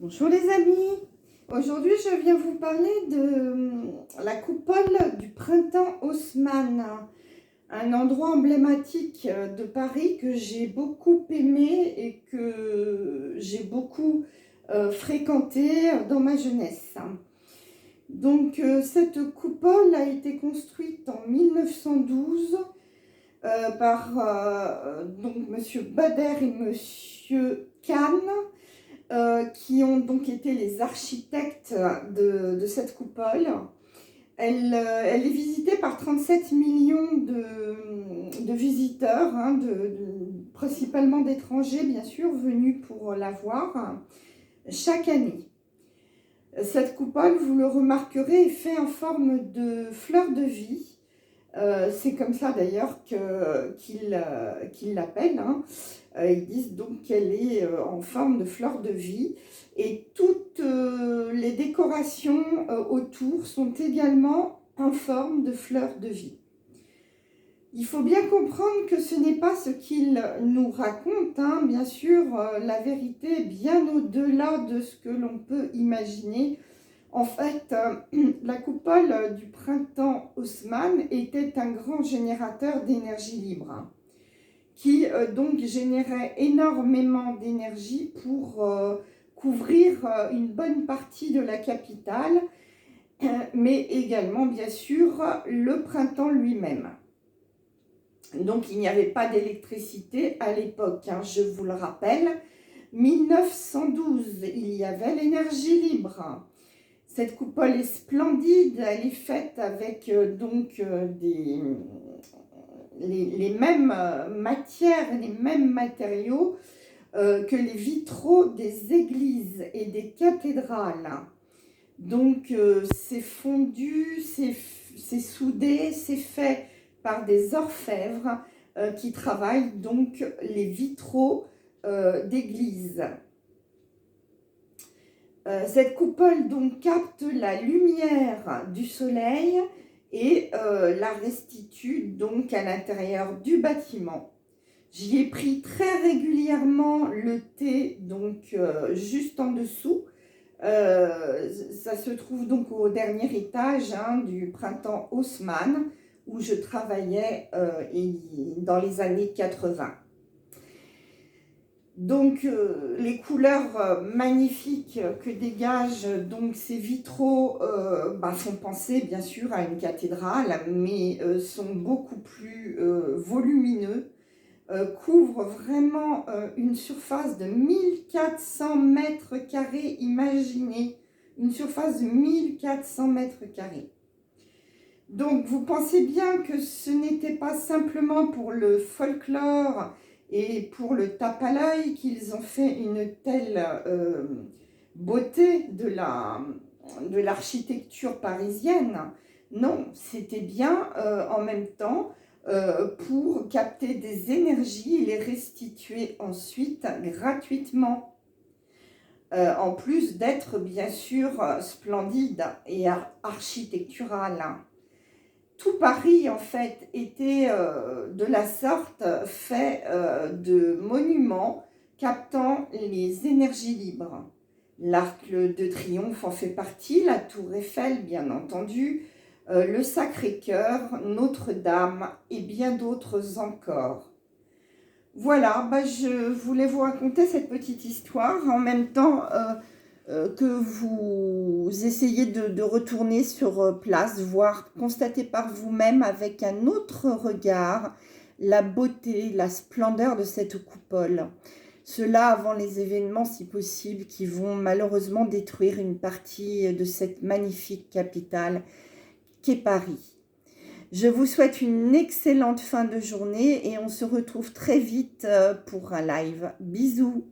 Bonjour les amis, aujourd'hui je viens vous parler de la coupole du printemps Haussmann, un endroit emblématique de Paris que j'ai beaucoup aimé et que j'ai beaucoup fréquenté dans ma jeunesse. Donc cette coupole a été construite en 1912 par donc monsieur Bader et monsieur Kahn. Qui ont donc été les architectes de cette coupole. Elle est visitée par 37 millions de visiteurs, principalement d'étrangers bien sûr, venus pour la voir chaque année. Cette coupole, vous le remarquerez, est faite en forme de fleur de vie. C'est comme ça d'ailleurs qu'ils l'appellent. Ils disent donc qu'elle est en forme de fleur de vie. Et toutes les décorations autour sont également en forme de fleur de vie. Il faut bien comprendre que ce n'est pas ce qu'ils nous racontent. Bien sûr, la vérité est bien au-delà de ce que l'on peut imaginer. En fait, la coupole du printemps Haussmann était un grand générateur d'énergie libre qui donc générait énormément d'énergie pour couvrir une bonne partie de la capitale, mais également bien sûr le printemps lui-même. Donc il n'y avait pas d'électricité à l'époque, je vous le rappelle. 1912, il y avait l'énergie libre. Cette coupole est splendide, elle est faite avec les mêmes matières, les mêmes matériaux que les vitraux des églises et des cathédrales. Donc c'est fondu, c'est soudé, c'est fait par des orfèvres qui travaillent donc les vitraux d'églises. Cette coupole donc capte la lumière du soleil et la restitue donc à l'intérieur du bâtiment. J'y ai pris très régulièrement le thé donc juste en dessous. Ça se trouve donc au dernier étage du printemps Haussmann où je travaillais dans les années 80. Donc les couleurs magnifiques que dégagent donc ces vitraux font penser bien sûr à une cathédrale, mais sont beaucoup plus volumineux, couvrent vraiment une surface de 1400 mètres carrés, imaginez, une surface de 1400 mètres carrés. Donc vous pensez bien que ce n'était pas simplement pour le folklore et pour le tape à l'œil qu'ils ont fait une telle beauté de l'architecture parisienne. Non, c'était bien en même temps pour capter des énergies et les restituer ensuite gratuitement. En plus d'être bien sûr splendide et architecturale. Tout Paris, en fait, était de la sorte fait de monuments captant les énergies libres. L'Arc de Triomphe en fait partie, la Tour Eiffel, bien entendu, le Sacré-Cœur, Notre-Dame et bien d'autres encore. Voilà, je voulais vous raconter cette petite histoire en même temps que vous essayez de retourner sur place, voir, constater par vous-même avec un autre regard la beauté, la splendeur de cette coupole. Cela avant les événements, si possible, qui vont malheureusement détruire une partie de cette magnifique capitale qu'est Paris. Je vous souhaite une excellente fin de journée et on se retrouve très vite pour un live. Bisous!